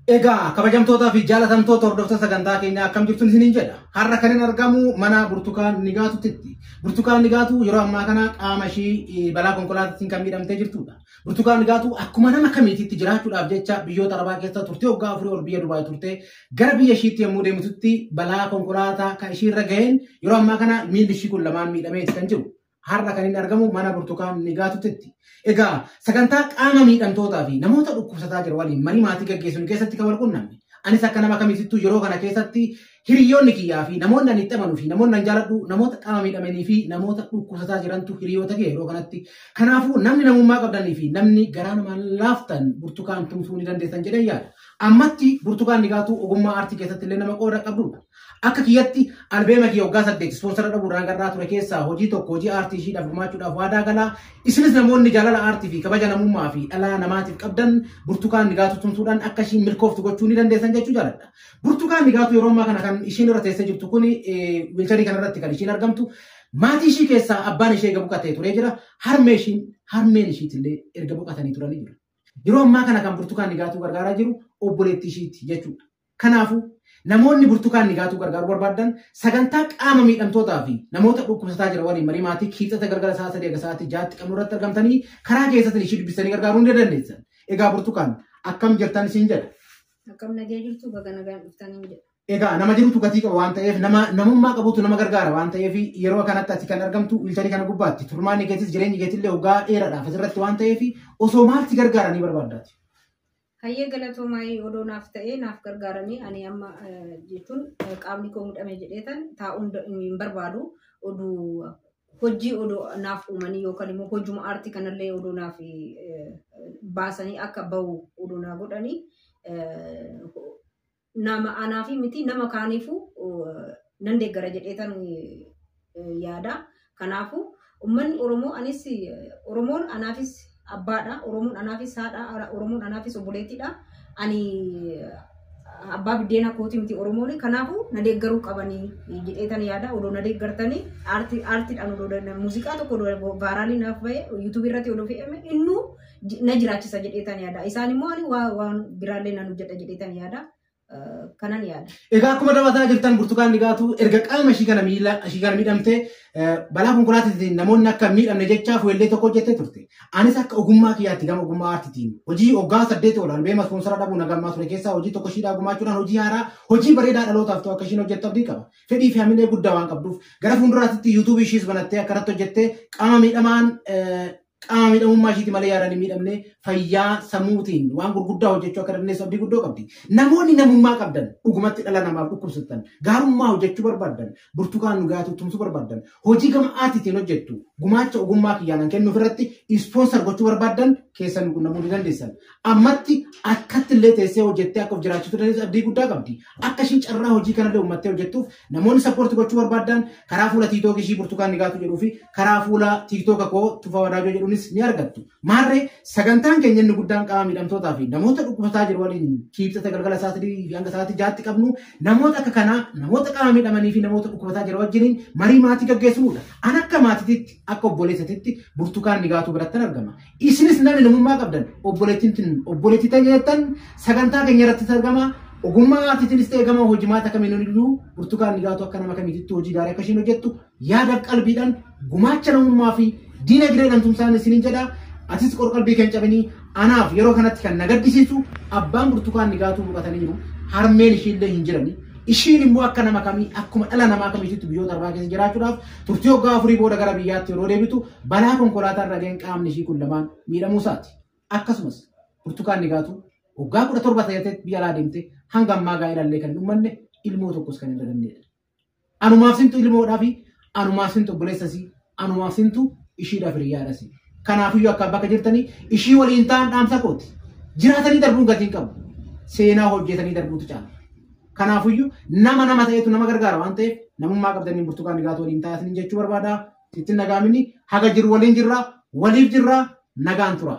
Egaa kabajamtootaa fi jaalatamtoota hordoftoota sagantaa keenyaa akkam jirtu isiniin jedha. Har'a kan hin argamu mana Burtukaan Nigaatuutti. Burtukaan Nigaatuu yeroo ammaa kana qaama ishii balaa konkolaataatiin kan miidhamtee jirtudha. Burtukaan Nigaatuu akkuma nama kamiititti jiraachuudhaaf jecha biyyoota Arabaa keessa turte waggaa 4 ol biyya Dubaay turte gara biyya ishiitti yommuu deemtutti balaa konkolaataa kan ishii irra gaheen yeroo ammaa kana miilli ishii kun lamaan miidhameeti kan jiru. Har'a kan inni argamu mana Burtukaan Nigaatuutti. Egaa sagantaa qaama miidhamtootaa fi namoota dhukkubsataa jiran waliin marii maatii gaggeessuun keessatti kan wal qunnamne. Anis akka nama kamiittuu yeroo kana keessatti hiriyoonni kiyyaa fi namoonni ani itti amanuu fi namoonni ani jaaladhu namoota qaama miidhamanii fi namoota dhukkubsataa jirantu hiriyoota kee yeroo kanatti. Kanaafuu namni namummaa qabdanii fi namni garaa namaa laaftan Burtukaan tumsuu ni dandeessan jedhee yaada. Ammatti Burtukaan Nigaatuu ogummaa aartii keessatti illee nama qooda qabdudha. Akka kiyyatti albeema kiyya waggaa 8 ispoonsara dhabuudhaan garraa ture keessaa hojii tokko hojii aartii ishiidhaaf gumaachuudhaaf waadaa galaa. Isinis namoonni jaalala aartii fi kabaja namummaa fi dhala namaatiif qabdan Burtukaan Nigaatuu tumsuudhaan akka ishiin milkooftu gochuu ni dandeessan jechuu jaaladha. Burtukaan Nigaatuu yeroo ammaa kana kan ishiin irra teessee jirtu kun wiilcharii kanarratti kan ishiin argamtu. Maatii ishii keessaa abbaan ishee erga boqotee turee jira. Harmeen ishiitillee erga boqotanii turanii jiru. Yeroo ammaa kana kan Burtukaan Nigaatuu gargaaraa jiru obboleettii ishiiti jechuudha. Kanaafuu namoonni Burtukaan Nigaatuu gargaaruu barbaadan sagantaa qaama miidhamtootaa fi namoota dhukkubsataa jiran waliin marii maatii kiixata galgala sa'a 3 sa'aatii 6tti qabnu irratti argamtanii karaa keessatti ishii dubbisanii gargaaruu ni dandeessan. Egaa Burtukaan akkam jirtan isiin jedha. Akkam nagee jirtu baga nagaan dhuftanii jedha. Egaa nama jirutu gatii qaba waan ta'eef namummaa qabutu nama gargaara waan ta'eef yeroo kanatti ati kan argamtu wiilcharii kana gubbaatti turmaanni keetis jireenyi keetillee waggaa dheeraadhaaf asirratti waan ta'eef osoo maalti gargaaranii barbaaddaati. Hayyee galatoomaa odoo naaf ta'ee naaf gargaaranii ani amma jechuun qaamni koo mudhame jedheetan taa'uun hin barbaadu oduu hojii odoo naaf uumanii yookaan immoo hojuma aartii kanallee odoo naaf baasanii akka bahu odoo naa godhanii nama anaa fi miti nama kaaniifuu nan deeggara jedheetan yaada. Kanaafuu uummanni Oromoo anis Oromoon anaafis abbaadha, Oromoon anaafis haadha, Oromoon anaafis obboleettiidha. Ani abbaa biddeena kooti miti Oromoon. Kanaafuu na deeggaruu qabanii jedheetan yaada. Odoo na deeggartanii aartiidhaan odoo muuziqaa tokko odoo vaaraalii naaf bahe yuutuubii irratti odoo fe'ame innuu na jiraachisa jedheetan yaada. Isaan immoo ani waan biraallee nan hojjedha jedheetan yaada. Kanan yaada. Egaa akkuma dabataa jirtan Burtukaan Nigaatuu erga qaama ishii kana miidhamte balaa konkolaataatiin namoonni akka miidhamne jechaaf weellee tokko hojjettee turte. Anis akka ogummaa kiyyaatti gama ogummaa aartiitiin hojii waggaa 8 ol albeema ispoonsara dhabuu nagammaa ture keessaa hojii tokko ishiidhaa gumaachuudhaan hojii haaraa hojii bareedaa dhalootaaf ta'u akka ishiin hojjettu abdii qaba. Fedhii fi hamilee guddaa waan qabduuf gara fuulduraatti yuutuubii ishiis banattee akkanatti hojjettee qaama miidhamummaa ishiitti malee yaadanii miidhamne fayyaa sammuutiin waan gurguddaa hojjechuu akka dandeessu abdii guddoo qabdi. Namoonni namummaa qabdan dhugumatti dhala namaaf dhukkubsattan gaarummaa hojjechuu barbaadan Burtukaan Nigaatuu tumsuu barbaadan hojii gama aartiitiin hojjettu gumaacha ogummaa kiyyaanan kennuuf irratti ispoonsar gochuu barbaadan keessan qunnamuu ni dandeessan. Ammatti akkatti illee teessee hojjettee akka of jiraachisu dandeessu abdii guddaa qabdi. Akka ishiin carraa hojii kanallee uummattee hojjettuuf namoonni sappoortii gochuu barbaadan karaa fuula tiiktook ishii Burtukaan Nigaatuu jedhuu fi karaa fuula tiiktooka koo Tufaa Wadaajoo jedhuunis ni argattu. Maarree sagantaan keenya inni guddaan qaama miidhamtootaa fi namoota dhukkubsataa jiran waliin kiibxata galgala sa'a 3 fi hanga sa'aatii 6tti qabnu namoota akka kanaa namoota qaama miidhamanii fi namoota dhukkubsataa jiran wajjiniin marii maatii gaggeessuudha. An akka maatiitti akka obboleessatitti Burtukaan Nigaatuu birattan argama. Isinis namni namummaa qabdan obboleettii ta'an sagantaa keenya irratti argama. Ogummaa aartiitiinis ta'e gama hojimaata kamiin iyyuu Burtukaan Nigaatuu akka nama kamiititti hojii gaarii akka ishiin hojjettu yaada qalbiidhaan gumaacha namummaa fi diinagdeedhaan tumsaan isiniin jedha. Atis qorqalbii kan cabanii anaaf yeroo kanatti kan nagaddisiisu abbaan Burtukaan Nigaatuu boqotanii jiru. Harmeen ishiillee hin jirani. Ishiin immoo akka nama kamii akkuma dhala namaa kamiititti biyyoota Arabaa keessa jiraachuudhaaf turtii waggaa 4 booda gara biyyaatti yeroo deebitu balaa konkolaataa irra ga'een qaamni ishii kun lamaan miidhamuu isaati. Akkasumas Burtukaan Nigaatuu waggaa 17 ta'ee biyya alaa deemte hanga ammaa gaa'elallee kan dhummanne ilmoo tokkos kan hin dagannedha. Anumaaf sintu ilmoodhaa fi anumaaf sintu obboleessasii anumaaf sintu ishiidhaaf hiriyyaadhasi. Kanaafiyyuu akka bakka jirtanii ishii waliin ta'an dhaamsa kooti. Jiraatanii darbuun gatiin qabu. Seenaa hojjetanii darbuutu caala. Kanaafiyyuu nama ta'etu nama gargaara waan ta'eef namummaa qabdanii Burtukaan Nigaatuu waliin taa'anii jechuu barbaada. Sittin nagaamini haga jiru waliin jirra waliif jirra nagaan tura.